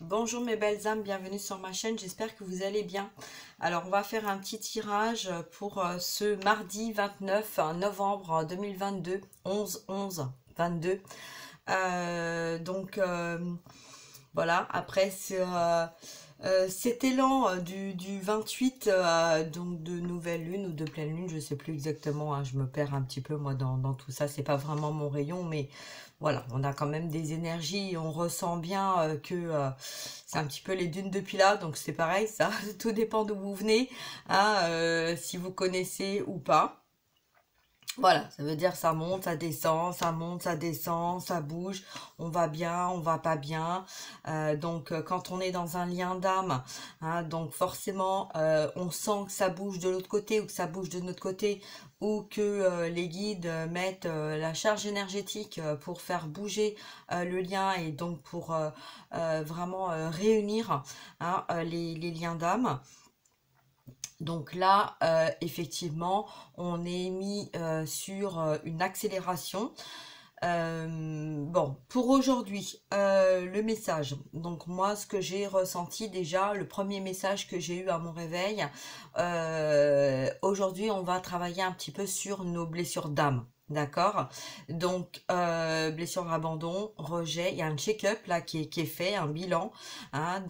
Bonjour mes belles âmes, bienvenue sur ma chaîne, j'espère que vous allez bien. Alors on va faire un petit tirage pour ce mardi 29 novembre 2022, 11-11-22. Voilà, après cet élan du 28, donc de nouvelle lune ou de pleine lune, je sais plus exactement, hein, je me perds un petit peu moi dans tout ça, c'est pas vraiment mon rayon, mais voilà, on a quand même des énergies, et on ressent bien que c'est un petit peu les dunes de Pilat, donc c'est pareil, ça, tout dépend d'où vous venez, hein, si vous connaissez ou pas. Voilà, ça veut dire ça monte, ça descend, ça monte, ça descend, ça bouge, on va bien, on va pas bien. Quand on est dans un lien d'âme, hein, donc forcément, on sent que ça bouge de l'autre côté ou que ça bouge de notre côté ou que les guides mettent la charge énergétique pour faire bouger le lien et donc pour vraiment réunir, hein, les liens d'âme. Donc là, effectivement, on est mis sur une accélération. Bon, pour aujourd'hui, le message. Donc moi, ce que j'ai ressenti déjà, le premier message que j'ai eu à mon réveil, aujourd'hui, on va travailler un petit peu sur nos blessures d'âme. D'accord. Donc blessure d'abandon, rejet, il y a un check-up là qui est fait, un bilan, hein.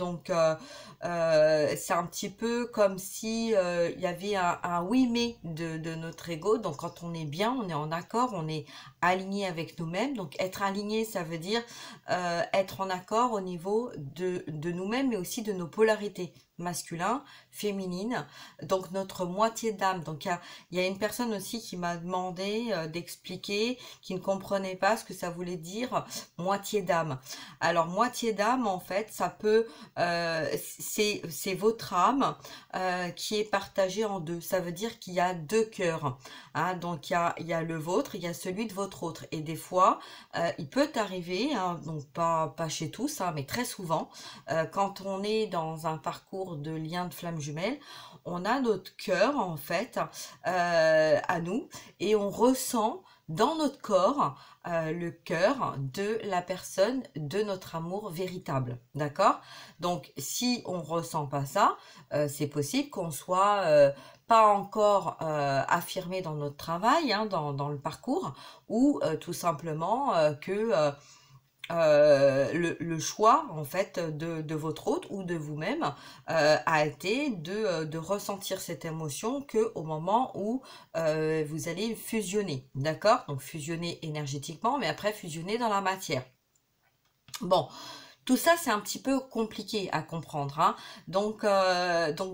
C'est un petit peu comme si il y avait un oui mais de notre ego. Donc quand on est bien, on est en accord, on est aligné avec nous-mêmes. Donc être aligné, ça veut dire être en accord au niveau de nous-mêmes, mais aussi de nos polarités masculin, féminine, donc notre moitié d'âme. Donc il y a une personne aussi qui m'a demandé d'expliquer, qui ne comprenait pas ce que ça voulait dire moitié d'âme. Alors moitié d'âme, en fait, ça peut, c'est votre âme qui est partagée en deux. Ça veut dire qu'il y a deux cœurs, hein. Donc il y a le vôtre, il y a celui de votre autre. Et des fois, il peut arriver, hein, donc pas chez tous, hein, mais très souvent, quand on est dans un parcours de lien de flamme jumelle, on a notre cœur en fait à nous et on ressent dans notre corps le cœur de la personne de notre amour véritable, d'accord? Donc si on ressent pas ça, c'est possible qu'on soit pas encore affirmé dans notre travail, hein, dans le parcours, ou tout simplement le choix en fait de votre hôte ou de vous-même a été de ressentir cette émotion que au moment où vous allez fusionner, d'accord? Donc fusionner énergétiquement, mais après fusionner dans la matière. Bon, tout ça, c'est un petit peu compliqué à comprendre, hein. Donc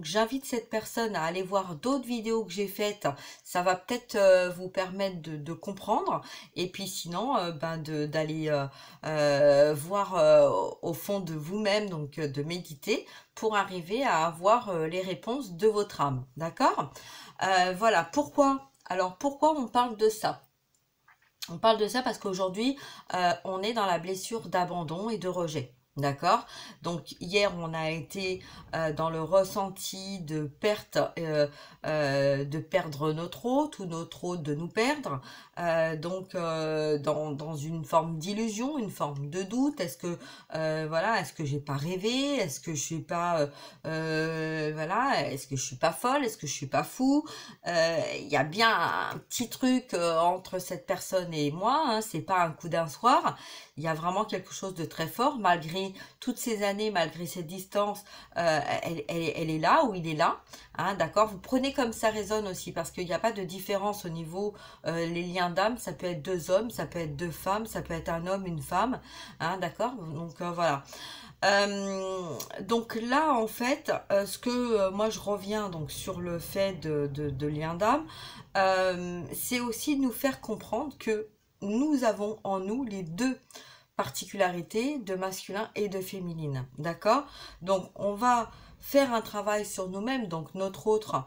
j'invite cette personne à aller voir d'autres vidéos que j'ai faites. Ça va peut-être vous permettre de comprendre. Et puis sinon, d'aller voir au fond de vous-même, donc de méditer, pour arriver à avoir les réponses de votre âme. D'accord? Voilà. Pourquoi? Alors pourquoi on parle de ça? On parle de ça parce qu'aujourd'hui, on est dans la blessure d'abandon et de rejet. D'accord? Donc hier, on a été dans le ressenti de perte, de perdre notre hôte ou notre hôte de nous perdre. Dans une forme d'illusion, une forme de doute. Est-ce que voilà, est-ce que j'ai pas rêvé? Est-ce que je suis pas voilà, est-ce que je suis pas folle? Est-ce que je suis pas fou? Il y a bien un petit truc entre cette personne et moi, hein, c'est pas un coup d'un soir. Il y a vraiment quelque chose de très fort, malgré toutes ces années, malgré cette distance, elle est là ou il est là, hein, d'accord? Vous prenez comme ça résonne aussi, parce qu'il n'y a pas de différence au niveau les liens d'âme, ça peut être deux hommes, ça peut être deux femmes, ça peut être un homme, une femme, hein, d'accord? Donc voilà. Donc là, en fait, ce que moi je reviens donc sur le fait de lien d'âme, c'est aussi de nous faire comprendre que nous avons en nous les deux particularités de masculin et de féminine, d'accord? Donc on va faire un travail sur nous-mêmes, donc notre autre,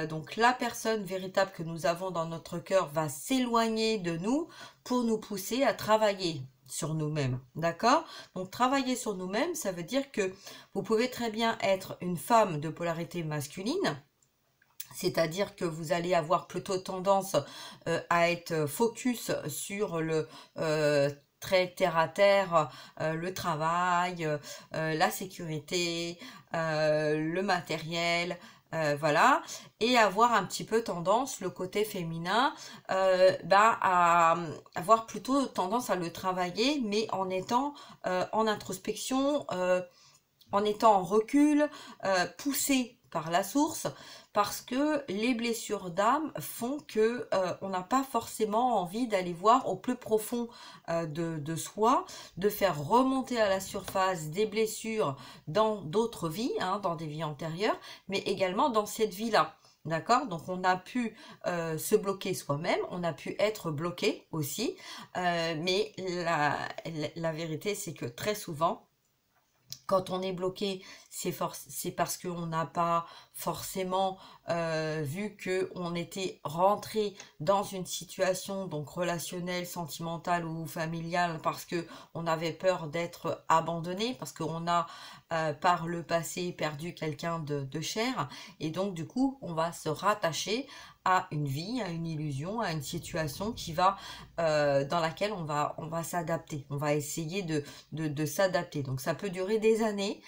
donc la personne véritable que nous avons dans notre cœur va s'éloigner de nous pour nous pousser à travailler sur nous-mêmes, d'accord? Donc travailler sur nous-mêmes, ça veut dire que vous pouvez très bien être une femme de polarité masculine, c'est-à-dire que vous allez avoir plutôt tendance à être focus sur le très terre à terre, le travail, la sécurité, le matériel, voilà, et avoir un petit peu tendance, le côté féminin, à avoir plutôt tendance à le travailler, mais en étant en introspection, en étant en recul, poussé par la source, parce que les blessures d'âme font que on n'a pas forcément envie d'aller voir au plus profond de soi, de faire remonter à la surface des blessures dans d'autres vies, hein, dans des vies antérieures, mais également dans cette vie-là. D'accord? Donc on a pu se bloquer soi-même, on a pu être bloqué aussi, mais la vérité c'est que très souvent, quand on est bloqué, c'est parce qu'on n'a pas forcément vu que on était rentré dans une situation donc relationnelle, sentimentale ou familiale parce que on avait peur d'être abandonné, parce qu'on a par le passé perdu quelqu'un de cher, et donc du coup on va se rattacher à une vie, à une illusion, à une situation qui va dans laquelle on va s'adapter, on va essayer de s'adapter. Donc ça peut durer des années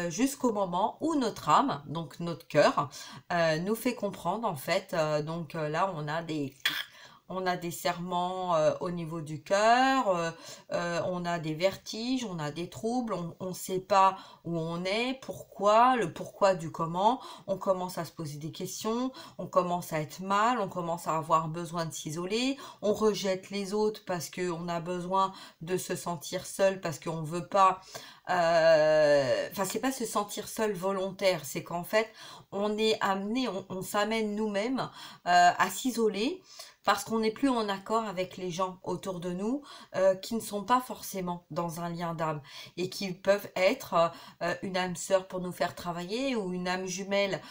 jusqu'au moment où notre âme, donc notre cœur, nous fait comprendre en fait. Donc là, on a des serrements au niveau du cœur, on a des vertiges, on a des troubles, on ne sait pas où on est, pourquoi, le pourquoi du comment, on commence à se poser des questions, on commence à être mal, on commence à avoir besoin de s'isoler, on rejette les autres parce qu'on a besoin de se sentir seul, parce qu'on veut pas... Enfin, c'est pas se sentir seul volontaire, c'est qu'en fait, on est amené, on s'amène nous-mêmes à s'isoler parce qu'on n'est plus en accord avec les gens autour de nous qui ne sont pas forcément dans un lien d'âme et qui peuvent être une âme sœur pour nous faire travailler ou une âme jumelle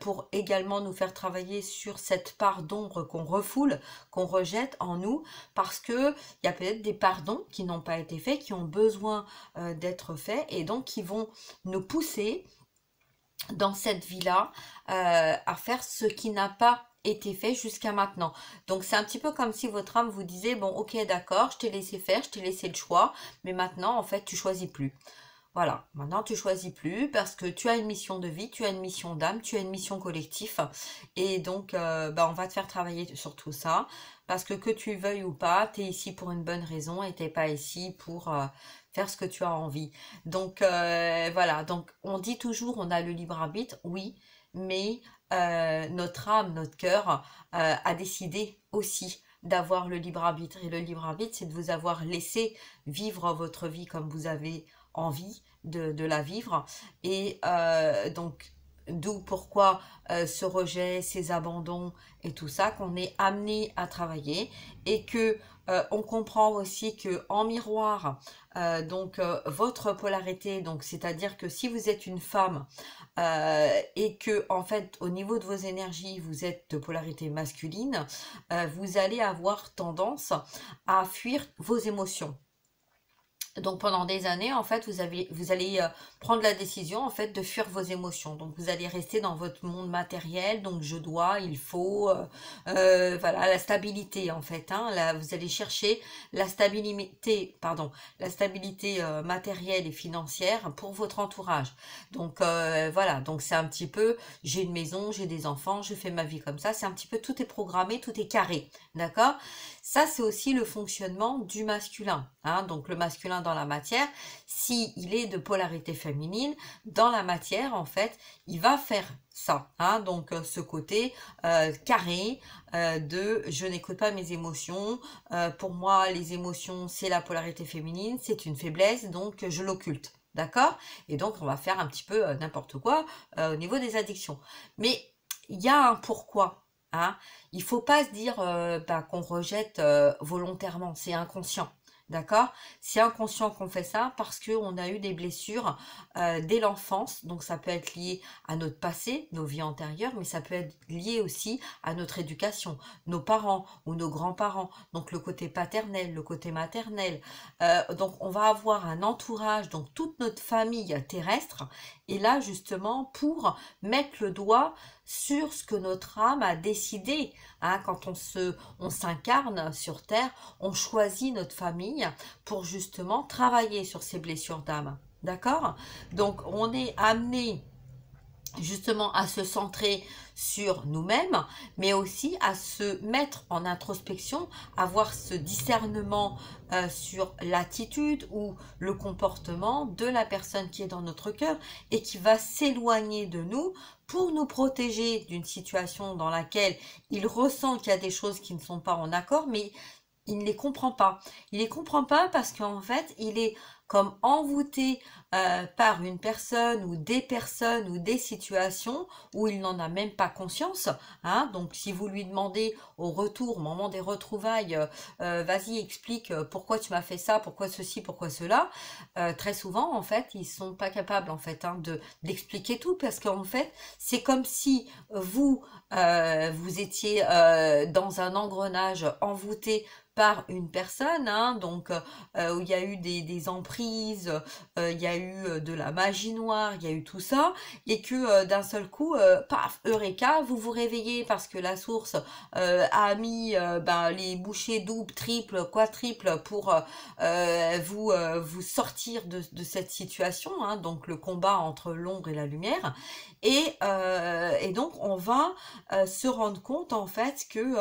pour également nous faire travailler sur cette part d'ombre qu'on refoule, qu'on rejette en nous, parce que il y a peut-être des pardons qui n'ont pas été faits, qui ont besoin d'être faits, et donc qui vont nous pousser dans cette vie-là à faire ce qui n'a pas été fait jusqu'à maintenant. Donc c'est un petit peu comme si votre âme vous disait, bon ok d'accord, je t'ai laissé faire, je t'ai laissé le choix, mais maintenant en fait tu choisis plus. Voilà, maintenant tu choisis plus parce que tu as une mission de vie, tu as une mission d'âme, tu as une mission collective, et donc on va te faire travailler sur tout ça, parce que tu veuilles ou pas, tu es ici pour une bonne raison et t'es pas ici pour faire ce que tu as envie. Donc voilà, donc on dit toujours on a le libre arbitre, oui, mais notre âme, notre cœur a décidé aussi d'avoir le libre arbitre, et le libre arbitre c'est de vous avoir laissé vivre votre vie comme vous avez envie de la vivre, et donc d'où pourquoi ce rejet, ces abandons et tout ça, qu'on est amené à travailler, et que on comprend aussi que en miroir, donc votre polarité, donc c'est-à-dire que si vous êtes une femme et que en fait au niveau de vos énergies vous êtes de polarité masculine, vous allez avoir tendance à fuir vos émotions. Donc pendant des années, en fait, vous allez prendre la décision en fait de fuir vos émotions. Donc vous allez rester dans votre monde matériel. Donc je dois, il faut, voilà, la stabilité en fait. Hein, là, vous allez chercher la stabilité, pardon, la stabilité matérielle et financière pour votre entourage. Donc voilà, donc c'est un petit peu, j'ai une maison, j'ai des enfants, je fais ma vie comme ça. C'est un petit peu, tout est programmé, tout est carré, d'accord? Ça, c'est aussi le fonctionnement du masculin. Hein, donc le masculin dans la matière, s'il est de polarité féminine, dans la matière, en fait, il va faire ça. Hein, donc ce côté carré de je n'écoute pas mes émotions. Pour moi, les émotions, c'est la polarité féminine, c'est une faiblesse, donc je l'occulte. D'accord? Et donc, on va faire un petit peu n'importe quoi au niveau des addictions. Mais il y a un pourquoi. Hein, il faut pas se dire qu'on rejette volontairement, c'est inconscient. D'accord? C'est inconscient qu'on fait ça parce qu'on a eu des blessures dès l'enfance. Donc ça peut être lié à notre passé, nos vies antérieures, mais ça peut être lié aussi à notre éducation, nos parents ou nos grands-parents. Donc le côté paternel, le côté maternel. Donc on va avoir un entourage, donc toute notre famille terrestre est là justement pour mettre le doigt sur ce que notre âme a décidé. Hein, quand on s'incarne sur Terre, on choisit notre famille pour justement travailler sur ces blessures d'âme. D'accord? Donc on est amené justement à se centrer sur nous-mêmes, mais aussi à se mettre en introspection, avoir ce discernement sur l'attitude ou le comportement de la personne qui est dans notre cœur et qui va s'éloigner de nous pour nous protéger d'une situation dans laquelle il ressent qu'il y a des choses qui ne sont pas en accord, mais il ne les comprend pas. Il ne les comprend pas parce qu'en fait, il est comme envoûté par une personne ou des situations où il n'en a même pas conscience. Hein. Donc, si vous lui demandez au retour, au moment des retrouvailles, vas-y, explique pourquoi tu m'as fait ça, pourquoi ceci, pourquoi cela, très souvent, en fait, ils sont pas capables, en fait, hein, d'expliquer tout parce qu'en fait, c'est comme si vous étiez dans un engrenage envoûté par une personne, hein, donc où il y a eu des emprises, il y a eu de la magie noire, il y a eu tout ça, et que d'un seul coup, paf, Eureka, vous vous réveillez parce que la source a mis les bouchées doubles, triples, quadruples pour vous sortir de cette situation, hein, donc le combat entre l'ombre et la lumière, et donc on va se rendre compte en fait que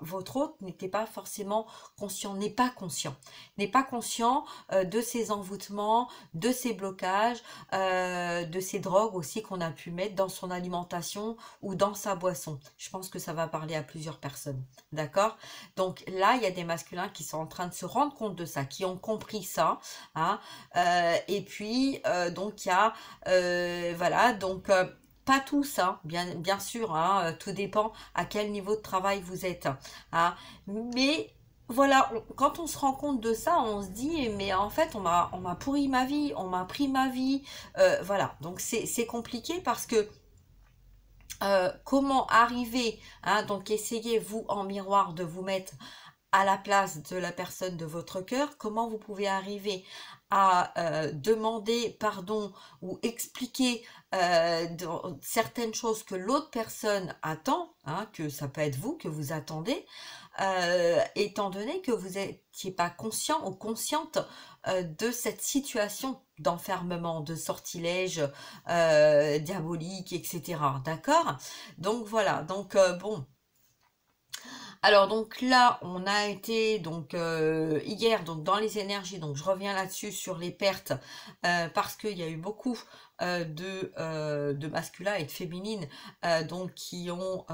votre hôte n'était pas forcément conscient, n'est pas conscient de ses envoûtements, de ses blocages, de ses drogues aussi qu'on a pu mettre dans son alimentation ou dans sa boisson. Je pense que ça va parler à plusieurs personnes, d'accord? Donc là, il y a des masculins qui sont en train de se rendre compte de ça, qui ont compris ça, hein, et puis donc il y a voilà, donc pas tous, hein, bien sûr, hein, tout dépend à quel niveau de travail vous êtes. Hein, mais voilà, quand on se rend compte de ça, on se dit, mais en fait, on m'a pourri ma vie, on m'a pris ma vie. Voilà, donc c'est compliqué parce que comment arriver, hein, donc essayez vous en miroir de vous mettre à la place de la personne de votre cœur, comment vous pouvez arriver à demander pardon ou expliquer certaines choses que l'autre personne attend, hein, que ça peut être vous, que vous attendez, étant donné que vous n'étiez pas conscient ou consciente de cette situation d'enfermement, de sortilège diabolique, etc. D'accord? Donc voilà, donc bon. Alors donc là, on a été donc hier donc dans les énergies, donc je reviens là-dessus sur les pertes parce qu'il y a eu beaucoup de masculins et de féminines donc qui ont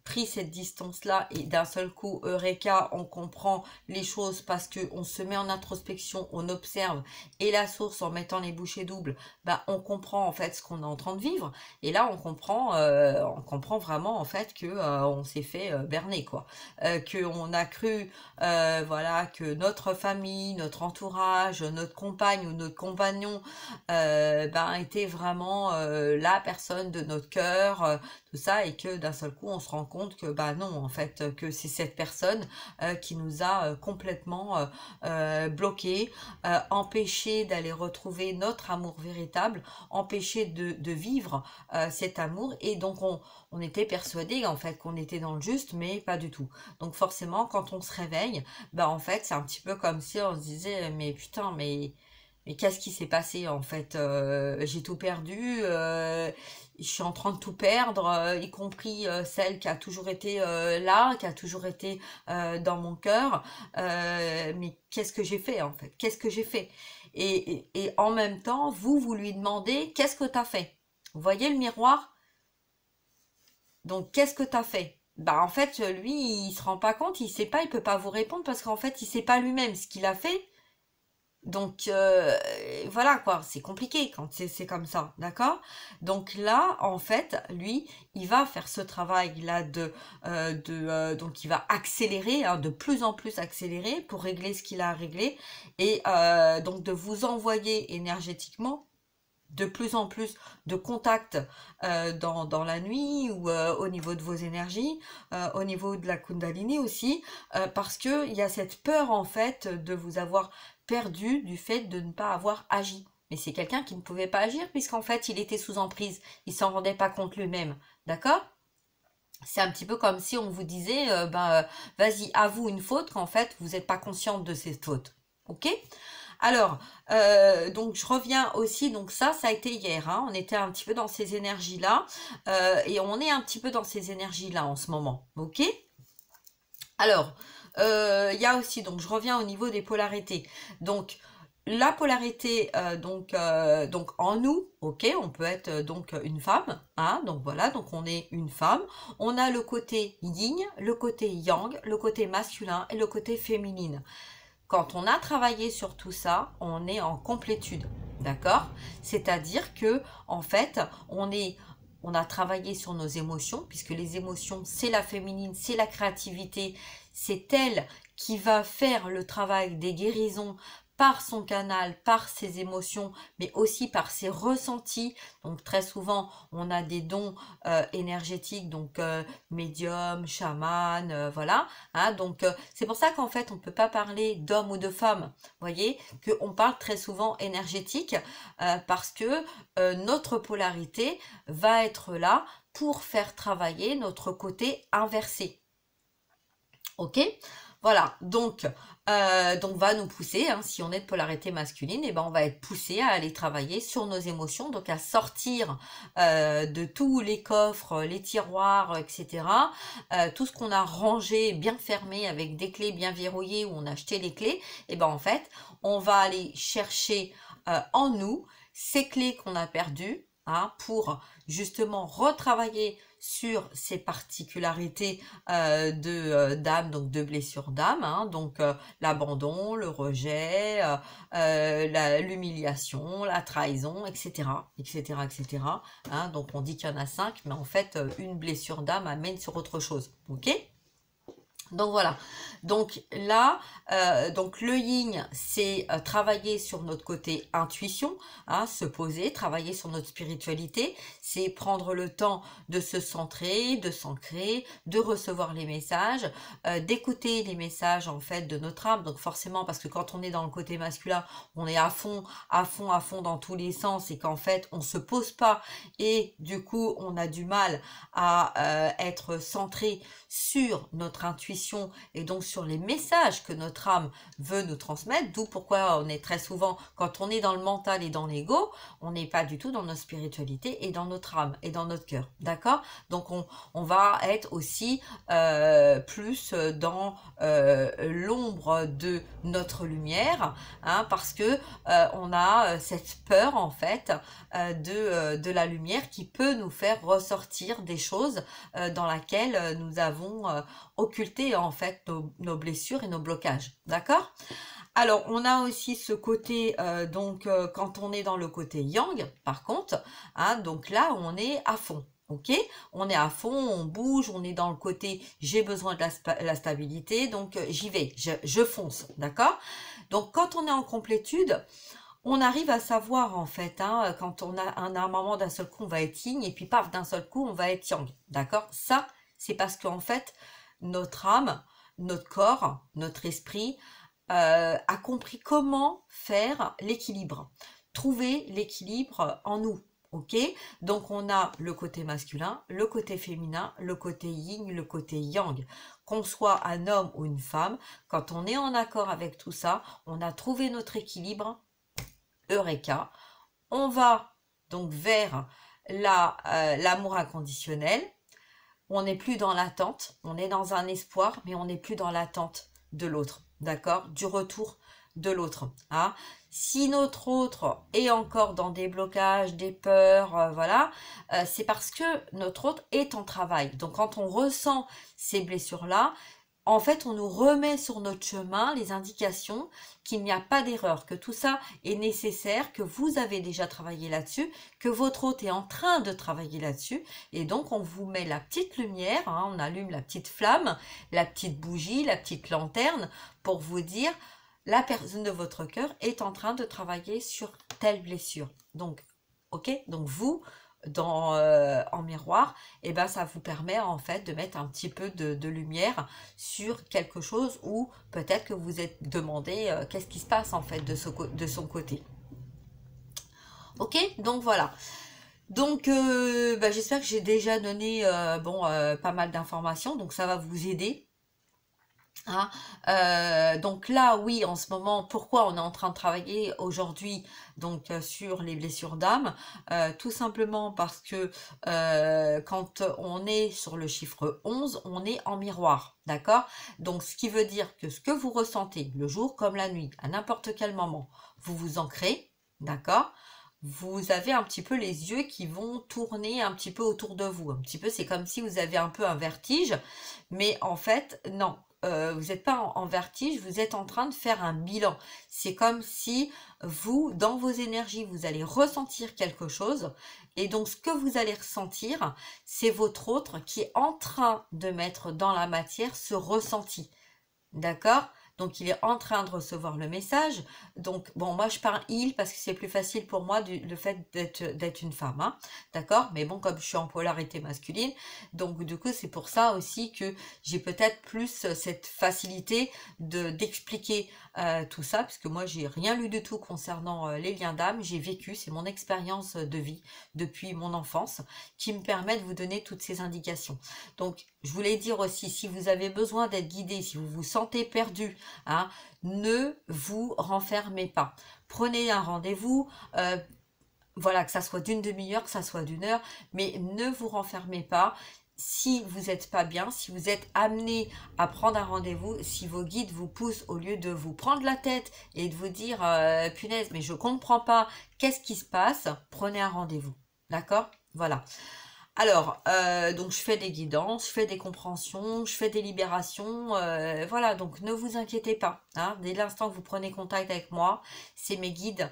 pris cette distance-là et d'un seul coup, Eureka, on comprend les choses parce que on se met en introspection, on observe et la source en mettant les bouchées doubles, bah on comprend en fait ce qu'on est en train de vivre et là on comprend vraiment en fait que on s'est fait berner quoi. Que a cru voilà que notre famille, notre entourage, notre compagne ou notre compagnon était vraiment la personne de notre cœur, tout ça, et que d'un seul coup on se rend compte que bah non en fait que c'est cette personne qui nous a complètement bloqué, empêché d'aller retrouver notre amour véritable, empêché de vivre cet amour et donc on était persuadé en fait qu'on était dans le juste mais pas du tout. Donc forcément quand on se réveille, bah en fait c'est un petit peu comme si on se disait mais putain mais qu'est-ce qui s'est passé en fait? J'ai tout perdu, je suis en train de tout perdre, y compris celle qui a toujours été là, qui a toujours été dans mon cœur. Mais qu'est-ce que j'ai fait en fait? Qu'est-ce que j'ai fait? Et en même temps, vous lui demandez qu'est-ce que tu as fait? Vous voyez le miroir? Donc qu'est-ce que tu as fait? Bah en fait, lui, il se rend pas compte, il sait pas, il peut pas vous répondre parce qu'en fait, il sait pas lui-même ce qu'il a fait. Donc voilà quoi, c'est compliqué quand c'est comme ça, d'accord? Donc là, en fait, lui, il va faire ce travail-là donc il va accélérer, hein, de plus en plus accélérer pour régler ce qu'il a à régler et donc de vous envoyer énergétiquement de plus en plus de contacts dans la nuit ou au niveau de vos énergies, au niveau de la Kundalini aussi, parce qu'il y a cette peur en fait de vous avoir perdu du fait de ne pas avoir agi. mais c'est quelqu'un qui ne pouvait pas agir puisqu'en fait, il était sous emprise. Il s'en rendait pas compte lui-même. D'accord? C'est un petit peu comme si on vous disait, vas-y, avoue une faute qu'en fait, vous n'êtes pas consciente de cette faute. Ok? Alors, donc je reviens aussi, donc ça a été hier, hein, on était un petit peu dans ces énergies-là, et on est un petit peu dans ces énergies-là en ce moment, ok? Alors, il y a aussi, donc je reviens au niveau des polarités, donc la polarité, donc en nous, ok, on peut être donc une femme, hein, donc voilà, donc on est une femme, on a le côté yin, le côté yang, le côté masculin et le côté féminine. Quand on a travaillé sur tout ça, on est en complétude, d'accord? C'est-à-dire que, en fait, on a travaillé sur nos émotions, puisque les émotions, c'est la féminine, c'est la créativité, c'est elle qui va faire le travail des guérisons par son canal, par ses émotions, mais aussi par ses ressentis. Donc très souvent, on a des dons énergétiques, donc médium, chaman, voilà. Hein, donc c'est pour ça qu'en fait, on ne peut pas parler d'homme ou de femme. Vous voyez, qu'on parle très souvent énergétique parce que notre polarité va être là pour faire travailler notre côté inversé. Ok? Voilà, donc va nous pousser, hein, si on est de polarité masculine, et ben on va être poussé à aller travailler sur nos émotions, donc à sortir de tous les coffres, les tiroirs, etc. Tout ce qu'on a rangé, bien fermé, avec des clés bien verrouillées, où on a acheté les clés, et ben en fait, on va aller chercher en nous ces clés qu'on a perdues, hein, pour justement retravailler sur ces particularités d'âme, donc de blessure d'âme, hein, donc l'abandon, le rejet, l'humiliation, la trahison, etc., etc., etc. Hein, donc on dit qu'il y en a 5, mais en fait une blessure d'âme amène sur autre chose. Ok? Donc voilà, donc là, donc le yin, c'est travailler sur notre côté intuition, hein, se poser, travailler sur notre spiritualité, c'est prendre le temps de se centrer, de s'ancrer, de recevoir les messages, d'écouter les messages en fait de notre âme. Donc forcément, parce que quand on est dans le côté masculin, on est à fond, à fond, à fond dans tous les sens et qu'en fait, on se pose pas et du coup, on a du mal à être centré sur notre intuition et donc sur les messages que notre âme veut nous transmettre, d'où pourquoi on est très souvent, quand on est dans le mental et dans l'ego, on n'est pas du tout dans notre spiritualité et dans notre âme et dans notre cœur, d'accord? Donc on va être aussi plus dans l'ombre de notre lumière, hein, parce que on a cette peur en fait de la lumière qui peut nous faire ressortir des choses dans laquelle nous avons occulté en fait nos blessures et nos blocages, d'accord? Alors on a aussi ce côté quand on est dans le côté yang par contre, hein, donc là on est à fond. Ok, on est à fond, on bouge, on est dans le côté j'ai besoin de la stabilité, donc j'y vais, je fonce, d'accord? Donc quand on est en complétude, on arrive à savoir en fait, hein, quand on a un moment d'un seul coup on va être yin et puis paf d'un seul coup on va être yang, d'accord? Ça c'est parce qu'en fait notre âme, notre corps, notre esprit a compris comment faire l'équilibre, trouver l'équilibre en nous. Ok, donc on a le côté masculin, le côté féminin, le côté yin, le côté yang. Qu'on soit un homme ou une femme, quand on est en accord avec tout ça, on a trouvé notre équilibre. Eureka, on va donc vers l'amour inconditionnel. On n'est plus dans l'attente, on est dans un espoir, mais on n'est plus dans l'attente de l'autre, d'accord? Du retour de l'autre. Hein? Si notre autre est encore dans des blocages, des peurs, voilà, c'est parce que notre autre est en travail. Donc quand on ressent ces blessures-là, en fait, on nous remet sur notre chemin les indications qu'il n'y a pas d'erreur, que tout ça est nécessaire, que vous avez déjà travaillé là-dessus, que votre hôte est en train de travailler là-dessus. Et donc, on vous met la petite lumière, hein, on allume la petite flamme, la petite bougie, la petite lanterne pour vous dire la personne de votre cœur est en train de travailler sur telle blessure. Donc, ok, donc vous en miroir, et ben ça vous permet en fait de mettre un petit peu de lumière sur quelque chose où peut-être que vous êtes demandé qu'est-ce qui se passe en fait de son côté. Ok, donc voilà. Donc, bah, j'espère que j'ai déjà donné pas mal d'informations, donc ça va vous aider. Hein. Donc là, oui, en ce moment, pourquoi on est en train de travailler aujourd'hui donc sur les blessures d'âme? Tout simplement parce que quand on est sur le chiffre 11, on est en miroir, d'accord? Donc ce qui veut dire que ce que vous ressentez le jour comme la nuit, à n'importe quel moment, vous vous ancrez, d'accord? Vous avez un petit peu les yeux qui vont tourner un petit peu autour de vous. Un petit peu, c'est comme si vous avez un peu un vertige, mais en fait, non. Vous n'êtes pas en vertige, vous êtes en train de faire un bilan. C'est comme si vous, dans vos énergies, vous allez ressentir quelque chose. Et donc, ce que vous allez ressentir, c'est votre autre qui est en train de mettre dans la matière ce ressenti. D'accord? Donc, il est en train de recevoir le message. Donc, bon, moi, je parle il parce que c'est plus facile pour moi le fait d'être une femme. Hein, d'accord? Mais bon, comme je suis en polarité masculine, donc du coup, c'est pour ça aussi que j'ai peut-être plus cette facilité d'expliquer tout ça, puisque moi, j'ai rien lu du tout concernant les liens d'âme. J'ai vécu, c'est mon expérience de vie depuis mon enfance qui me permet de vous donner toutes ces indications. Donc, je voulais dire aussi, si vous avez besoin d'être guidé, si vous vous sentez perdu, hein, ne vous renfermez pas. Prenez un rendez-vous, voilà, que ça soit d'une demi-heure, que ça soit d'une heure, mais ne vous renfermez pas. Si vous n'êtes pas bien, si vous êtes amené à prendre un rendez-vous, si vos guides vous poussent au lieu de vous prendre la tête et de vous dire punaise, mais je comprends pas, qu'est-ce qui se passe, prenez un rendez-vous. D'accord? Voilà. Alors, donc je fais des guidances, je fais des compréhensions, je fais des libérations, voilà, donc ne vous inquiétez pas. Hein, dès l'instant que vous prenez contact avec moi, c'est mes guides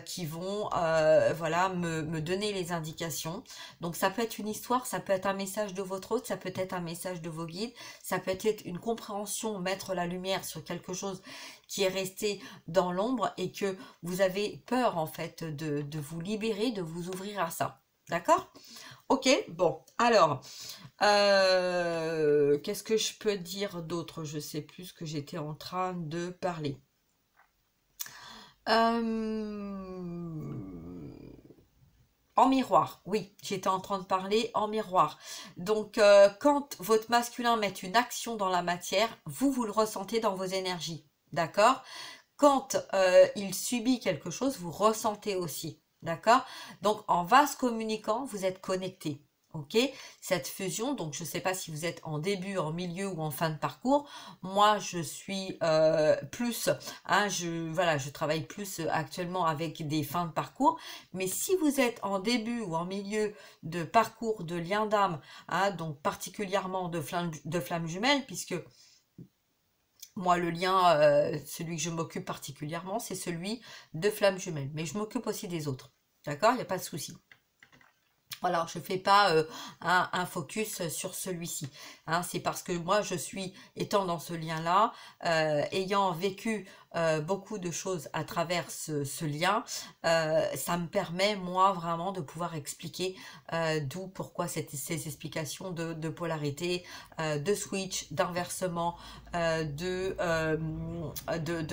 qui vont voilà, me donner les indications. Donc ça peut être une histoire, ça peut être un message de votre hôte, ça peut être un message de vos guides, ça peut être une compréhension, mettre la lumière sur quelque chose qui est resté dans l'ombre et que vous avez peur en fait de vous libérer, de vous ouvrir à ça. D'accord? Ok, bon, alors, qu'est-ce que je peux dire d'autre? Je sais plus ce que j'étais en train de parler. En miroir, oui, j'étais en train de parler en miroir. Donc, quand votre masculin met une action dans la matière, vous le ressentez dans vos énergies, d'accord? Quand il subit quelque chose, vous ressentez aussi. D'accord? Donc, en vase communicant, vous êtes connecté. Ok? Cette fusion, donc je ne sais pas si vous êtes en début, en milieu ou en fin de parcours. Moi, je suis plus, hein, voilà, je travaille plus actuellement avec des fins de parcours. Mais si vous êtes en début ou en milieu de parcours de lien d'âme, hein, donc particulièrement de flammes jumelles, puisque moi, le lien, celui que je m'occupe particulièrement, c'est celui de flammes jumelles. Mais je m'occupe aussi des autres. D'accord? Il n'y a pas de souci. Voilà, je ne fais pas un focus sur celui-ci. Hein, c'est parce que moi, je suis, étant dans ce lien-là, ayant vécu beaucoup de choses à travers ce lien, ça me permet, moi, vraiment de pouvoir expliquer d'où, pourquoi ces explications de polarité, de switch, d'inversement, de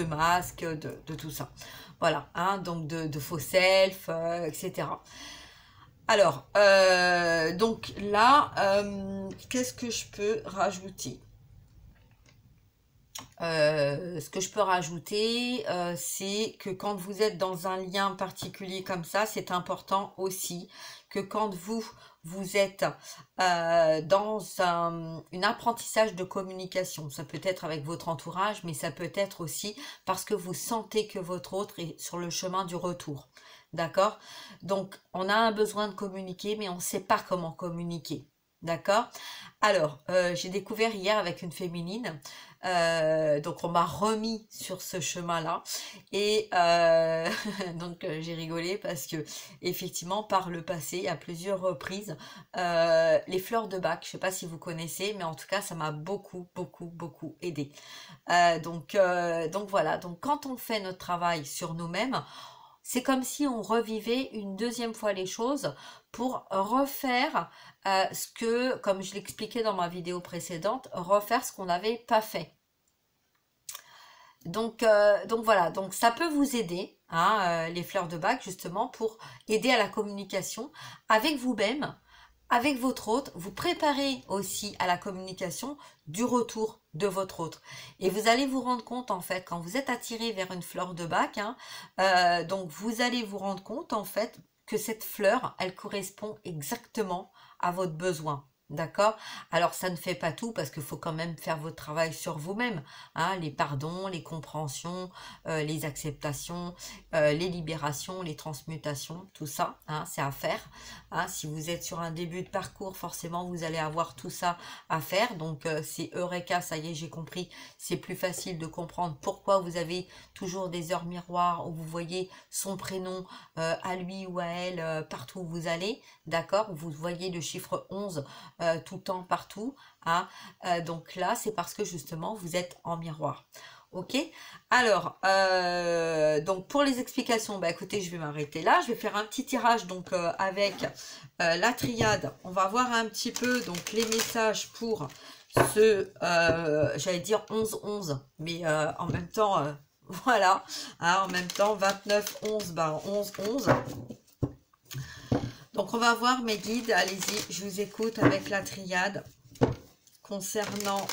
masque, de tout ça. Voilà, hein, donc de faux self, etc. Alors, donc là, qu'est-ce que je peux rajouter? Ce que je peux rajouter, c'est que quand vous êtes dans un lien particulier comme ça, c'est important aussi que quand vous êtes dans un apprentissage de communication, ça peut être avec votre entourage, mais ça peut être aussi parce que vous sentez que votre autre est sur le chemin du retour. D'accord? Donc, on a un besoin de communiquer, mais on ne sait pas comment communiquer. D'accord? Alors, j'ai découvert hier avec une féminine, donc on m'a remis sur ce chemin-là, et donc j'ai rigolé parce que effectivement par le passé, à plusieurs reprises, les fleurs de bac, je ne sais pas si vous connaissez, mais en tout cas ça m'a beaucoup, beaucoup, beaucoup aidé. Donc voilà, donc quand on fait notre travail sur nous-mêmes, c'est comme si on revivait une deuxième fois les choses pour refaire ce que, comme je l'expliquais dans ma vidéo précédente, refaire ce qu'on n'avait pas fait. Donc voilà, donc ça peut vous aider. hein, les fleurs de bac, justement, pour aider à la communication avec vous-même, avec votre hôte. Vous préparez aussi à la communication du retour de votre hôte. Et vous allez vous rendre compte, en fait, quand vous êtes attiré vers une fleur de bac, hein, donc vous allez vous rendre compte, en fait, que cette fleur, elle correspond exactement à votre besoin. D'accord? Alors ça ne fait pas tout parce qu'il faut quand même faire votre travail sur vous-même, hein, les pardons, les compréhensions, les acceptations, les libérations, les transmutations, tout ça, hein, c'est à faire. Hein. Si vous êtes sur un début de parcours, forcément vous allez avoir tout ça à faire. Donc c'est Eureka, ça y est, j'ai compris. C'est plus facile de comprendre pourquoi vous avez toujours des heures miroirs où vous voyez son prénom à lui ou à elle partout où vous allez. D'accord? Vous voyez le chiffre 11 tout le temps, partout. Hein. Donc là, c'est parce que justement, vous êtes en miroir. Ok, alors, donc pour les explications, bah écoutez, je vais m'arrêter là. Je vais faire un petit tirage donc avec la triade. On va voir un petit peu donc les messages pour ce, j'allais dire 11-11, mais en même temps, voilà, hein, en même temps 29-11, bah 11-11. Donc on va voir mes guides, allez-y, je vous écoute avec la triade concernant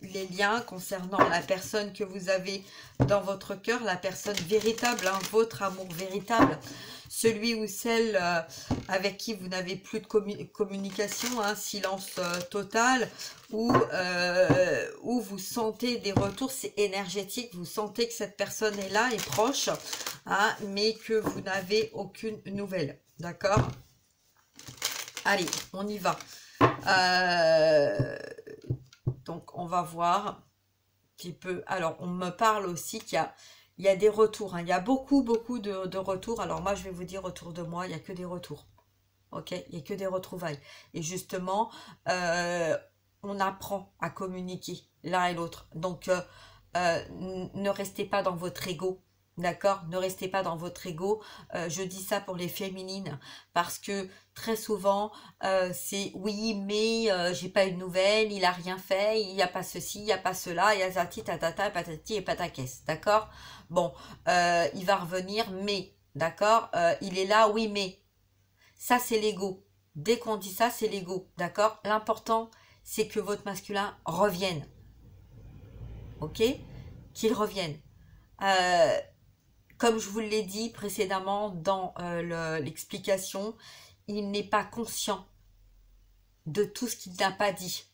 les liens, concernant la personne que vous avez dans votre cœur, la personne véritable, hein, votre amour véritable, celui ou celle avec qui vous n'avez plus de communication, hein, silence total, ou vous sentez des retours, c'est énergétique, vous sentez que cette personne est là, est proche, hein, mais que vous n'avez aucune nouvelle, d'accord? Allez, on y va. Donc, on va voir un petit peu. Alors, on me parle aussi qu'il y a des retours. Hein. Il y a beaucoup de retours. Alors, moi, je vais vous dire autour de moi, il n'y a que des retours. Ok? Il n'y a que des retrouvailles. Et justement, on apprend à communiquer l'un et l'autre. Donc, ne restez pas dans votre ego. D'accord? Ne restez pas dans votre ego. Je dis ça pour les féminines parce que très souvent, c'est oui, mais j'ai pas une nouvelle, il a rien fait, il n'y a pas ceci, il n'y a pas cela, il y a zati, tatata, patati et pataquès. D'accord? Bon, il va revenir, mais, d'accord? Il est là, oui, mais. Ça, c'est l'ego. Dès qu'on dit ça, c'est l'ego. D'accord? L'important, c'est que votre masculin revienne. Ok? Qu'il revienne. Euh, Comme je vous l'ai dit précédemment dans l'explication, il n'est pas conscient de tout ce qu'il n'a pas dit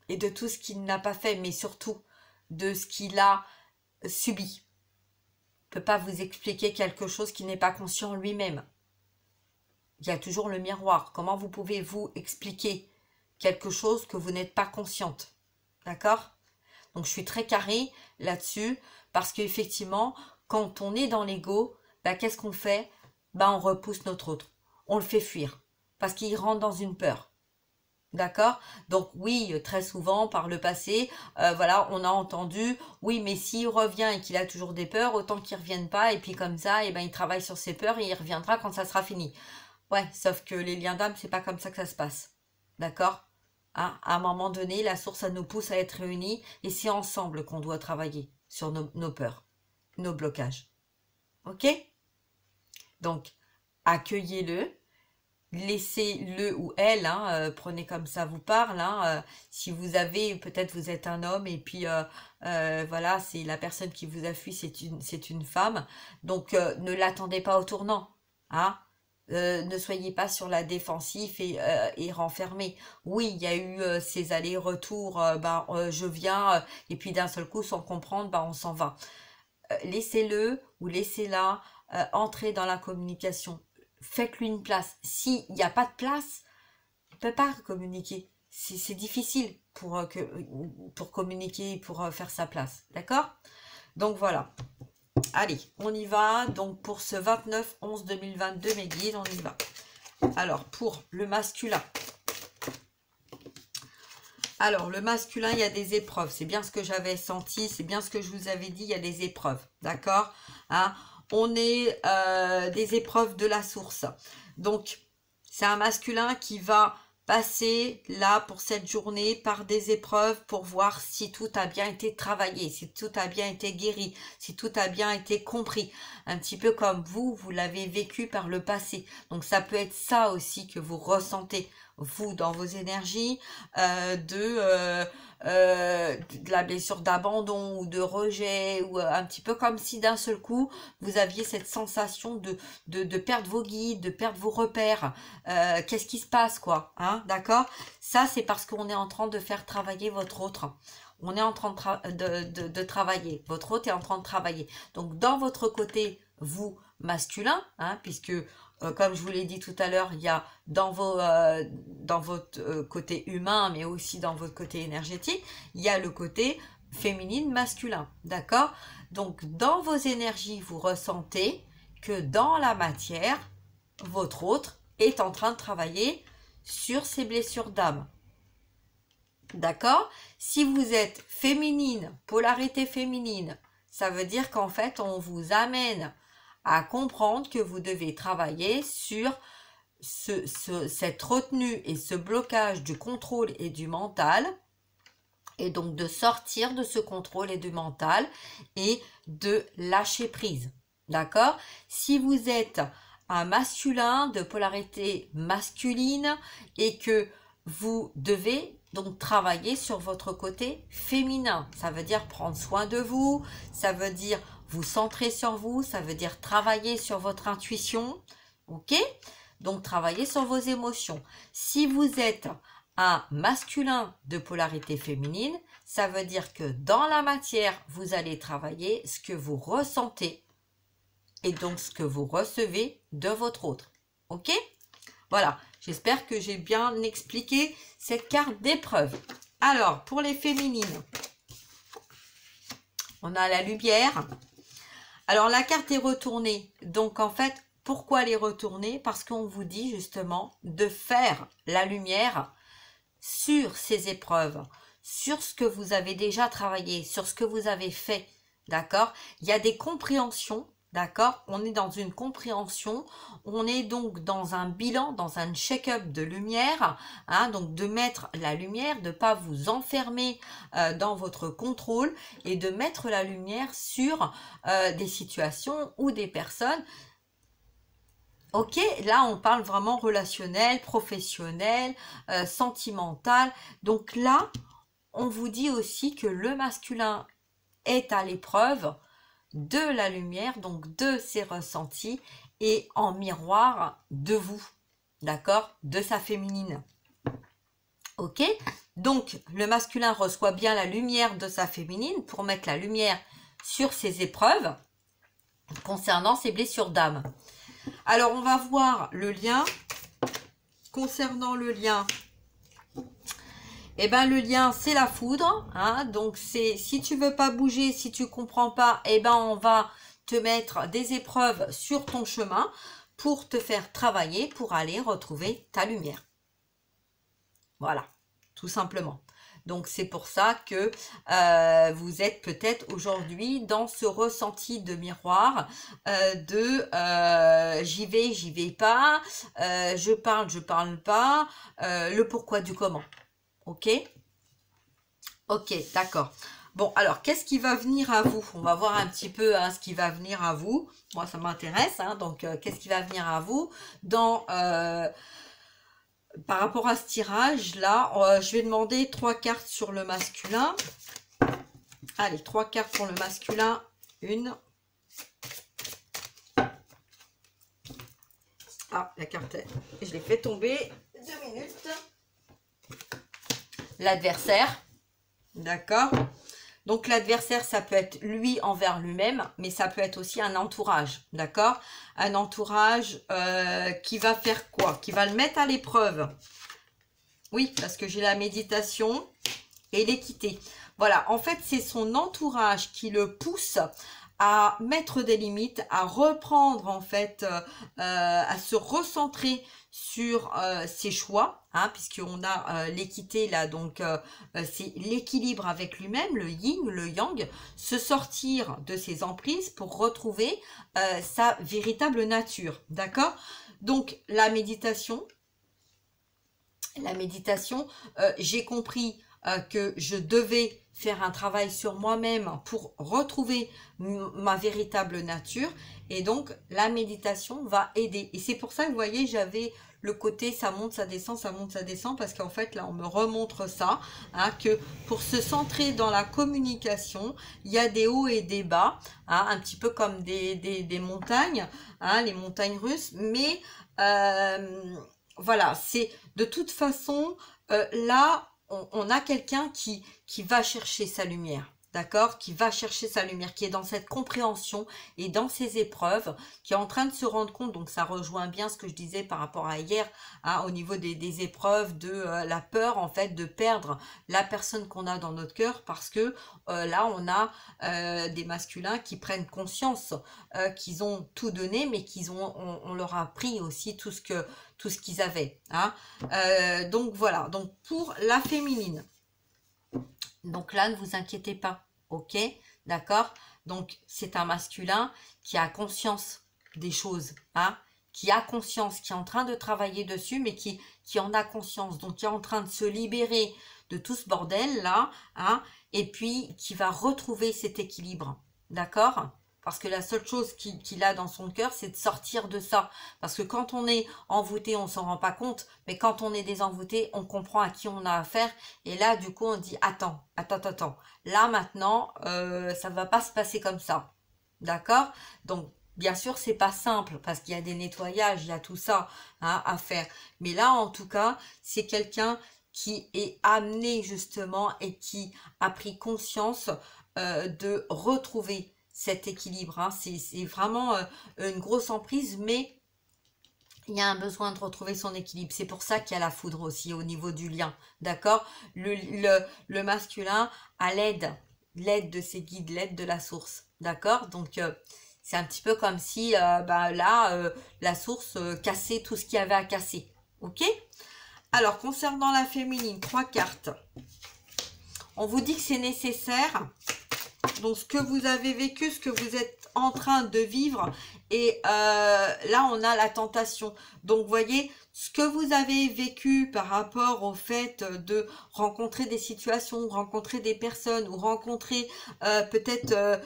et de tout ce qu'il n'a pas fait, mais surtout de ce qu'il a subi. Il ne peut pas vous expliquer quelque chose qui n'est pas conscient lui-même. Il y a toujours le miroir. Comment vous pouvez vous expliquer quelque chose que vous n'êtes pas consciente? D'accord? Donc je suis très carrée là-dessus parce qu'effectivement, quand on est dans l'ego, bah, qu'est-ce qu'on fait? Bah, on repousse notre autre. On le fait fuir parce qu'il rentre dans une peur. D'accord? Donc oui, très souvent par le passé, voilà, on a entendu, oui, mais s'il revient et qu'il a toujours des peurs, autant qu'il ne revienne pas, et puis comme ça, et ben, il travaille sur ses peurs et il reviendra quand ça sera fini. Ouais, sauf que les liens d'âme, c'est pas comme ça que ça se passe. D'accord? Hein, à un moment donné, la source, ça nous pousse à être réunis et c'est ensemble qu'on doit travailler sur nos peurs, nos blocages. Ok? Donc, accueillez-le, laissez-le ou elle, hein, prenez comme ça vous parle. Hein, si vous avez, peut-être vous êtes un homme et puis voilà, c'est la personne qui vous a fui, c'est une femme. Donc, ne l'attendez pas au tournant. Hein? Ne soyez pas sur la défensive et renfermé. Oui, il y a eu ces allers-retours, je viens, et puis d'un seul coup, sans comprendre, on s'en va. Laissez-le ou laissez-la entrer dans la communication. Faites-lui une place. S'il n'y a pas de place, il ne peut pas communiquer. C'est difficile pour communiquer, pour faire sa place. D'accord? Donc voilà. Allez, on y va. Donc pour ce 29-11-2022, mes guides, on y va. Alors, pour le masculin. Alors, le masculin, il y a des épreuves. C'est bien ce que j'avais senti. C'est bien ce que je vous avais dit. Il y a des épreuves. D'accord? Hein? On est des épreuves de la source. Donc, c'est un masculin qui va passer là pour cette journée par des épreuves pour voir si tout a bien été travaillé, si tout a bien été guéri, si tout a bien été compris. Un petit peu comme vous l'avez vécu par le passé. Donc ça peut être ça aussi que vous ressentez, vous, dans vos énergies, de la blessure d'abandon ou de rejet, ou un petit peu comme si d'un seul coup, vous aviez cette sensation de perdre vos guides, de perdre vos repères. Qu'est-ce qui se passe, quoi, hein, d'accord? Ça, c'est parce qu'on est en train de faire travailler votre autre. On est en train de travailler. Votre hôte est en train de travailler. Donc, dans votre côté, vous, masculin, hein, puisque, comme je vous l'ai dit tout à l'heure, il y a dans votre côté humain, mais aussi dans votre côté énergétique, il y a le côté féminine, masculin. D'accord? Donc, dans vos énergies, vous ressentez que dans la matière, votre autre est en train de travailler sur ses blessures d'âme. D'accord? Si vous êtes féminine, polarité féminine, ça veut dire qu'en fait, on vous amène à comprendre que vous devez travailler sur cette retenue et ce blocage du contrôle et du mental, et donc de sortir de ce contrôle et du mental et de lâcher prise. D'accord? Si vous êtes un masculin de polarité masculine et que vous devez donc travailler sur votre côté féminin, ça veut dire prendre soin de vous, ça veut dire vous centrer sur vous, ça veut dire travailler sur votre intuition, ok? Donc travailler sur vos émotions. Si vous êtes un masculin de polarité féminine, ça veut dire que dans la matière, vous allez travailler ce que vous ressentez et donc ce que vous recevez de votre autre. Ok? Voilà, j'espère que j'ai bien expliqué cette carte d'épreuve. Alors, pour les féminines, on a la lumière. Alors, la carte est retournée. Donc, en fait, pourquoi elle est retournée? Parce qu'on vous dit justement de faire la lumière sur ces épreuves, sur ce que vous avez déjà travaillé, sur ce que vous avez fait. D'accord? Il y a des compréhensions. D'accord? On est dans une compréhension, on est donc dans un bilan, dans un check-up de lumière, hein, donc de mettre la lumière, de ne pas vous enfermer dans votre contrôle et de mettre la lumière sur des situations ou des personnes. Ok, là on parle vraiment relationnel, professionnel, sentimental. Donc là, on vous dit aussi que le masculin est à l'épreuve de la lumière, donc de ses ressentis et en miroir de vous, d'accord, de sa féminine. Ok, donc le masculin reçoit bien la lumière de sa féminine pour mettre la lumière sur ses épreuves concernant ses blessures d'âme. Alors on va voir le lien. Concernant le lien, eh ben, le lien, c'est la foudre, hein, donc c'est si tu veux pas bouger, si tu comprends pas, eh ben, on va te mettre des épreuves sur ton chemin pour te faire travailler, pour aller retrouver ta lumière. Voilà, tout simplement. Donc, c'est pour ça que vous êtes peut-être aujourd'hui dans ce ressenti de miroir j'y vais pas, je parle pas, le pourquoi du comment. Ok? Ok, d'accord. Bon, alors, qu'est-ce qui va venir à vous? On va voir un petit peu hein, ce qui va venir à vous. Moi, ça m'intéresse. Hein, donc, qu'est-ce qui va venir à vous par rapport à ce tirage-là? Je vais demander 3 cartes sur le masculin. Allez, 3 cartes pour le masculin. Une. Ah, la carte, je l'ai fait tomber. 2 minutes. L'adversaire, d'accord? Donc l'adversaire, ça peut être lui envers lui-même, mais ça peut être aussi un entourage, d'accord? Un entourage qui va faire quoi? Qui va le mettre à l'épreuve. Oui, parce que j'ai la méditation et l'équité. Voilà, en fait, c'est son entourage qui le pousse à mettre des limites, à reprendre en fait, à se recentrer sur ses choix, hein, puisqu'on a l'équité là, donc c'est l'équilibre avec lui-même, le yin, le yang, se sortir de ses emprises pour retrouver sa véritable nature, d'accord? Donc la méditation La méditation, j'ai compris que je devais faire un travail sur moi-même pour retrouver ma véritable nature. Et donc, la méditation va aider. Et c'est pour ça que vous voyez, j'avais le côté ça monte, ça descend, ça monte, ça descend. Parce qu'en fait, là, on me remontre ça. Hein, que pour se centrer dans la communication, il y a des hauts et des bas. Hein, un petit peu comme des montagnes. Hein, les montagnes russes. Mais voilà, c'est de toute façon, là, on a quelqu'un qui va chercher sa lumière, d'accord? Qui va chercher sa lumière, qui est dans cette compréhension et dans ces épreuves, qui est en train de se rendre compte, donc ça rejoint bien ce que je disais par rapport à hier, hein, au niveau des épreuves, de la peur, en fait, de perdre la personne qu'on a dans notre cœur, parce que là, on a des masculins qui prennent conscience qu'ils ont tout donné, mais on leur a pris aussi tout ce qu'ils avaient. Hein. Donc voilà, donc pour la féminine. Donc là, ne vous inquiétez pas, ok? D'accord? Donc c'est un masculin qui a conscience des choses, hein? Qui a conscience, qui est en train de travailler dessus, mais qui en a conscience, donc qui est en train de se libérer de tout ce bordel là, hein? Et puis qui va retrouver cet équilibre, d'accord? Parce que la seule chose qu'il a dans son cœur, c'est de sortir de ça. Parce que quand on est envoûté, on s'en rend pas compte. Mais quand on est désenvoûté, on comprend à qui on a affaire. Et là, du coup, on dit, attends. Là, maintenant, ça ne va pas se passer comme ça. D'accord? Donc, bien sûr, c'est pas simple. Parce qu'il y a des nettoyages, il y a tout ça, hein, à faire. Mais là, en tout cas, c'est quelqu'un qui est amené, justement, et qui a pris conscience de retrouver cet équilibre. Hein. C'est vraiment une grosse emprise, mais il y a un besoin de retrouver son équilibre. C'est pour ça qu'il y a la foudre aussi au niveau du lien. D'accord? Le masculin a l'aide de ses guides, l'aide de la source. D'accord? Donc, c'est un petit peu comme si là, la source cassait tout ce qu'il y avait à casser. Ok? Alors, concernant la féminine, 3 cartes. On vous dit que c'est nécessaire. Donc, ce que vous avez vécu, ce que vous êtes en train de vivre, et là, on a la tentation. Donc, vous voyez, ce que vous avez vécu par rapport au fait de rencontrer des situations, rencontrer des personnes, ou rencontrer peut-être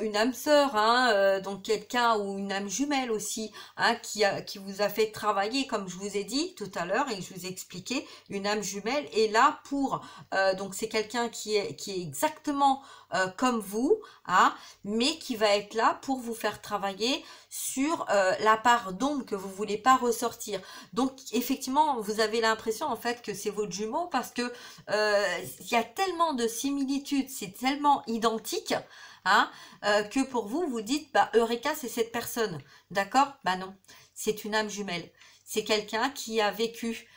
une âme sœur, hein, donc quelqu'un, ou une âme jumelle aussi, hein, qui vous a fait travailler, comme je vous ai dit tout à l'heure, et je vous ai expliqué, une âme jumelle est là pour, donc c'est quelqu'un qui est exactement comme vous, hein, mais qui va être là pour vous faire travailler sur la part d'ombre que vous voulez pas ressortir. Donc effectivement, vous avez l'impression en fait que c'est votre jumeau parce que il y a tellement de similitudes, c'est tellement identique, hein, que pour vous, vous dites, bah Eureka, c'est cette personne, d'accord? Bah non, c'est une âme jumelle. C'est quelqu'un qui a vécu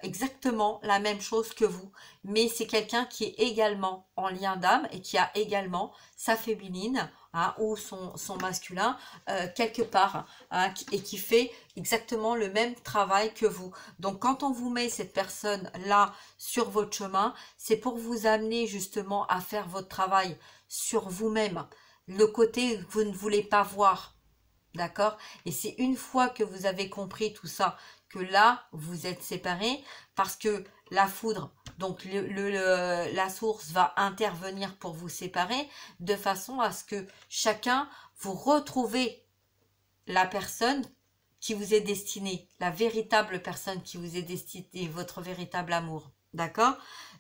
exactement la même chose que vous, mais c'est quelqu'un qui est également en lien d'âme et qui a également sa féminine, hein, ou son masculin quelque part, hein, et qui fait exactement le même travail que vous. Donc quand on vous met cette personne là sur votre chemin, c'est pour vous amener justement à faire votre travail sur vous-même, le côté que vous ne voulez pas voir. D'accord? Et c'est une fois que vous avez compris tout ça, que là, vous êtes séparés, parce que la foudre, donc la source va intervenir pour vous séparer, de façon à ce que chacun, vous retrouvez la personne qui vous est destinée, la véritable personne qui vous est destinée, votre véritable amour. D'accord?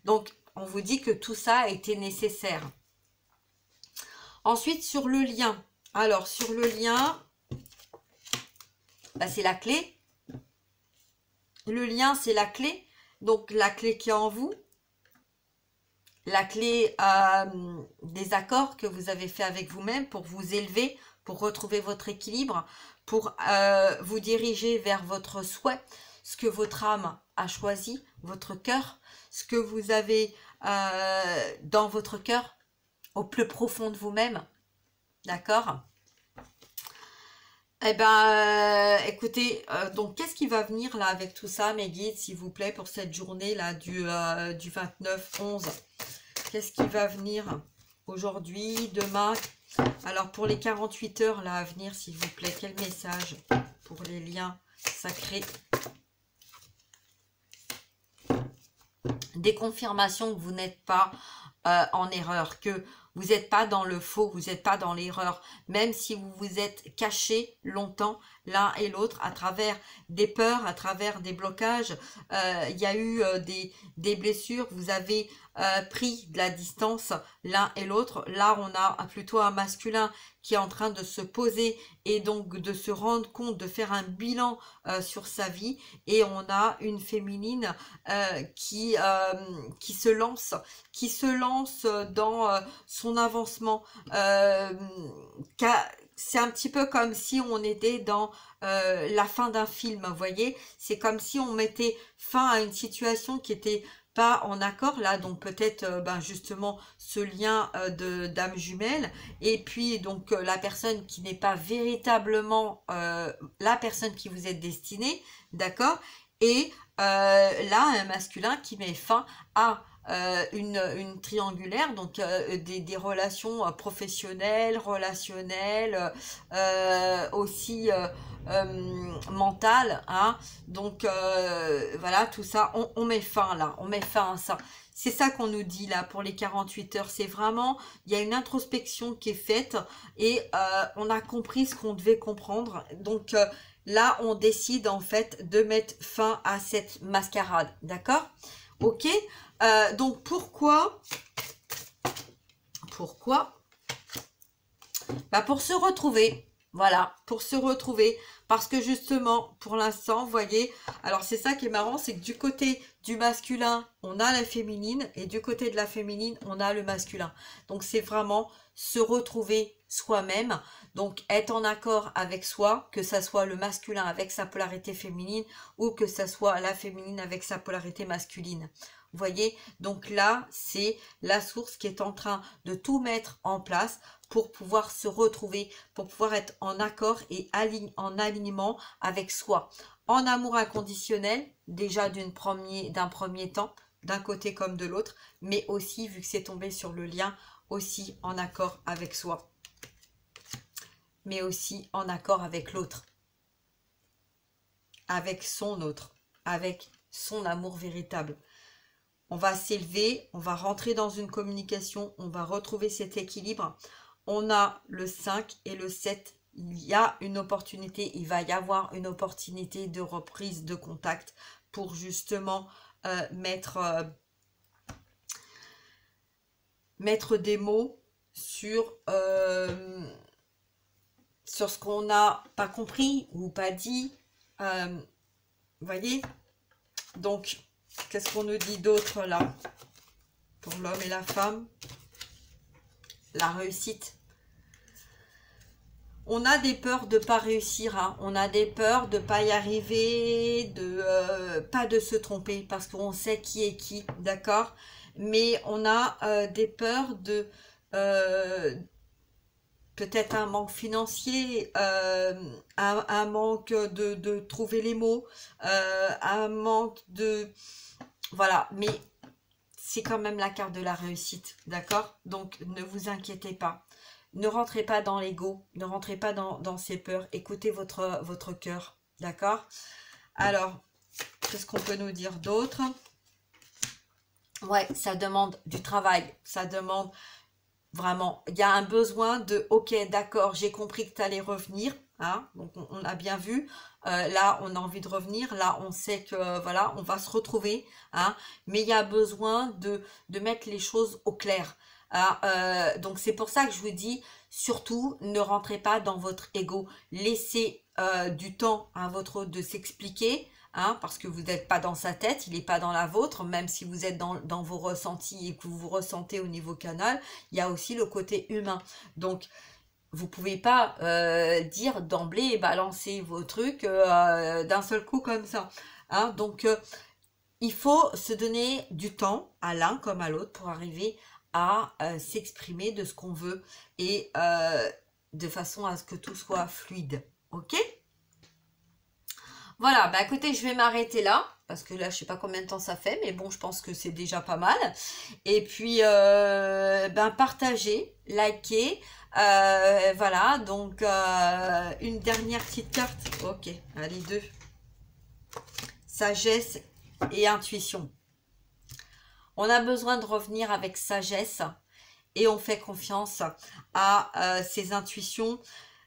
Donc, on vous dit que tout ça a été nécessaire. Ensuite, sur le lien. Alors, sur le lien, bah, c'est la clé. Le lien, c'est la clé. Donc, la clé qui est en vous. La clé des accords que vous avez fait avec vous-même pour vous élever, pour retrouver votre équilibre, pour vous diriger vers votre souhait, ce que votre âme a choisi, votre cœur, ce que vous avez dans votre cœur, au plus profond de vous-même. D'accord ? Eh ben, écoutez, donc qu'est-ce qui va venir là avec tout ça, mes guides, s'il vous plaît, pour cette journée là du 29-11? Qu'est-ce qui va venir aujourd'hui, demain? Alors pour les 48 heures là à venir, s'il vous plaît, quel message pour les liens sacrés? des confirmations que vous n'êtes pas en erreur, que vous n'êtes pas dans le faux, vous n'êtes pas dans l'erreur, même si vous vous êtes cachés longtemps l'un et l'autre à travers des peurs, à travers des blocages. Il y a eu des blessures, vous avez pris de la distance l'un et l'autre. Là, on a plutôt un masculin qui est en train de se poser et donc de se rendre compte, de faire un bilan sur sa vie. Et on a une féminine qui se lance dans son avancement. C'est un petit peu comme si on était dans la fin d'un film, vous voyez. C'est comme si on mettait fin à une situation qui était pas en accord là, donc peut-être justement ce lien de d'âme jumelle, et puis donc la personne qui n'est pas véritablement la personne qui vous est destinée, d'accord, et là un masculin qui met fin à une triangulaire, donc des relations professionnelles, relationnelles, aussi mentales, hein. Donc voilà, tout ça, on met fin là, on met fin à ça. C'est ça qu'on nous dit là pour les 48 heures. C'est vraiment, il y a une introspection qui est faite et on a compris ce qu'on devait comprendre. Donc là, on décide en fait de mettre fin à cette mascarade, d'accord? Ok. Donc pourquoi pour se retrouver, voilà, pour se retrouver, parce que justement pour l'instant, vous voyez, alors c'est ça qui est marrant, c'est que du côté du masculin on a la féminine et du côté de la féminine on a le masculin. Donc c'est vraiment se retrouver soi-même, donc être en accord avec soi, que ça soit le masculin avec sa polarité féminine ou que ça soit la féminine avec sa polarité masculine. Vous voyez, donc là, c'est la source qui est en train de tout mettre en place pour pouvoir se retrouver, pour pouvoir être en accord et en alignement avec soi. En amour inconditionnel, déjà d'un premier temps, d'un côté comme de l'autre, mais aussi, vu que c'est tombé sur le lien, aussi en accord avec soi, mais aussi en accord avec l'autre, avec son autre, avec son amour véritable. On va s'élever, on va rentrer dans une communication, on va retrouver cet équilibre. On a le 5 et le 7, il y a une opportunité, il va y avoir une opportunité de reprise de contact pour justement mettre des mots sur ce qu'on n'a pas compris ou pas dit. Vous voyez? Donc, qu'est-ce qu'on nous dit d'autre là pour l'homme et la femme? La réussite. On a des peurs de ne pas réussir, hein. On a des peurs de ne pas y arriver, de pas de se tromper, parce qu'on sait qui est qui, d'accord? Mais on a des peurs de peut-être un manque financier, un manque de trouver les mots, un manque de... Voilà, mais c'est quand même la carte de la réussite, d'accord? Donc, ne vous inquiétez pas. Ne rentrez pas dans l'ego, ne rentrez pas dans ces peurs. Écoutez votre cœur, d'accord? Alors, qu'est-ce qu'on peut nous dire d'autre? Ouais, ça demande du travail, ça demande vraiment, il y a un besoin de, ok, d'accord, j'ai compris que tu allais revenir, hein, donc on a bien vu, là on a envie de revenir, là on sait que voilà, on va se retrouver, hein, mais il y a besoin de mettre les choses au clair. Hein, donc c'est pour ça que je vous dis, surtout ne rentrez pas dans votre ego, laissez du temps à votre hôte de s'expliquer. Hein, parce que vous n'êtes pas dans sa tête, il n'est pas dans la vôtre, même si vous êtes dans vos ressentis et que vous vous ressentez au niveau canal, il y a aussi le côté humain. Donc, vous ne pouvez pas dire d'emblée et balancer vos trucs d'un seul coup comme ça. Hein, donc, il faut se donner du temps à l'un comme à l'autre pour arriver à s'exprimer de ce qu'on veut et de façon à ce que tout soit fluide. Ok ? Voilà, bah écoutez, je vais m'arrêter là, parce que là, je sais pas combien de temps ça fait, mais bon, je pense que c'est déjà pas mal. Et puis, partagez, likez, voilà, donc une dernière petite carte. Ok, allez, 2. Sagesse et intuition. On a besoin de revenir avec sagesse et on fait confiance à ses intuitions,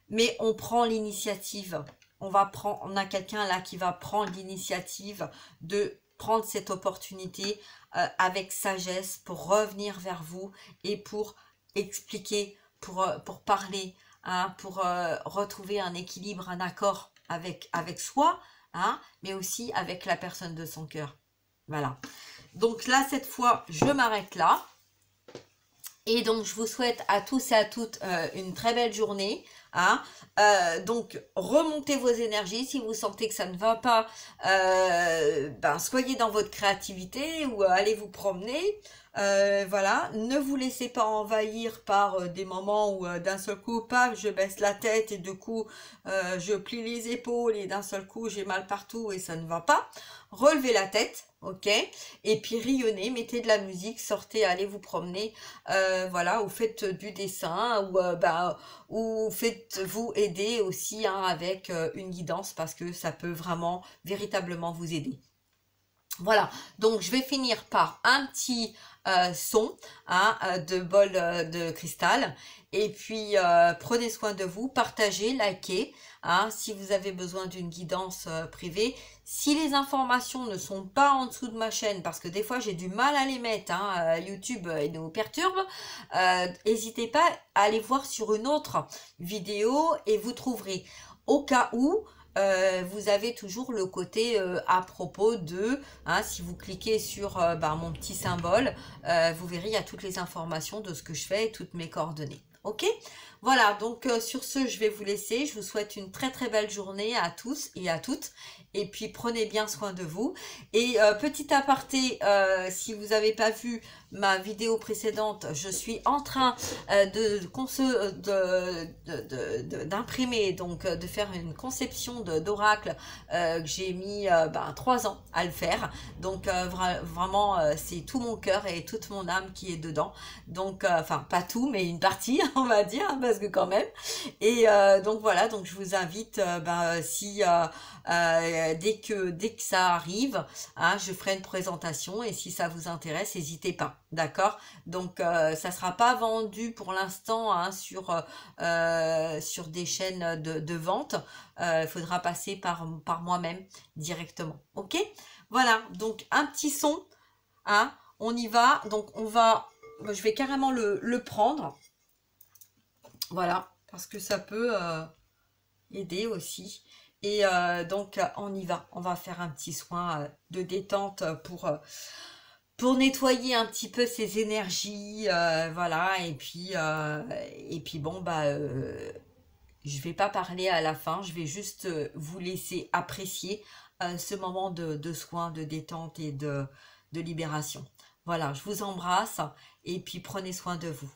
mais on prend l'initiative. On a quelqu'un là qui va prendre l'initiative de prendre cette opportunité avec sagesse pour revenir vers vous et pour expliquer, pour parler, hein, pour retrouver un équilibre, un accord avec soi, hein, mais aussi avec la personne de son cœur. Voilà. Donc là, cette fois, je m'arrête là. Et donc, je vous souhaite à tous et à toutes une très belle journée. Hein. Donc, remontez vos énergies. Si vous sentez que ça ne va pas, ben, soyez dans votre créativité ou allez vous promener. Voilà, ne vous laissez pas envahir par des moments où d'un seul coup, paf, je baisse la tête et du coup, je plie les épaules et d'un seul coup, j'ai mal partout et ça ne va pas. Relevez la tête, ok, et puis rayonnez, mettez de la musique, sortez, allez vous promener, voilà, ou faites du dessin, ou faites-vous aider aussi hein, avec une guidance parce que ça peut vraiment, véritablement vous aider. Voilà, donc je vais finir par un petit son hein, de bol de cristal. Et puis, prenez soin de vous, partagez, likez. Hein, si vous avez besoin d'une guidance privée. Si les informations ne sont pas en dessous de ma chaîne, parce que des fois j'ai du mal à les mettre, hein, YouTube nous perturbe, n'hésitez pas à aller voir sur une autre vidéo et vous trouverez au cas où vous avez toujours le côté à propos de, hein, si vous cliquez sur mon petit symbole, vous verrez, il y a toutes les informations de ce que je fais et toutes mes coordonnées. Ok, voilà, donc sur ce, je vais vous laisser. Je vous souhaite une très très belle journée à tous et à toutes. Et puis, prenez bien soin de vous. Et petit aparté, si vous n'avez pas vu ma vidéo précédente, je suis en train d'imprimer, donc de faire une conception d'oracle que j'ai mis 3 ans à le faire. Donc, vraiment, c'est tout mon cœur et toute mon âme qui est dedans. Donc, enfin, pas tout, mais une partie, on va dire, parce que quand même. Et donc, voilà, donc je vous invite, si... dès que ça arrive, hein, je ferai une présentation et si ça vous intéresse, n'hésitez pas, d'accord? Donc, ça sera pas vendu pour l'instant hein, sur des chaînes de vente. Il faudra passer par moi-même directement, ok? Voilà, donc un petit son, hein, on y va. Donc, je vais carrément le prendre, voilà, parce que ça peut aider aussi. Et donc, on y va. On va faire un petit soin de détente pour nettoyer un petit peu ces énergies. Voilà. Et puis bon, je vais pas parler à la fin. Je vais juste vous laisser apprécier ce moment de soin, de détente et de libération. Voilà. Je vous embrasse et puis prenez soin de vous.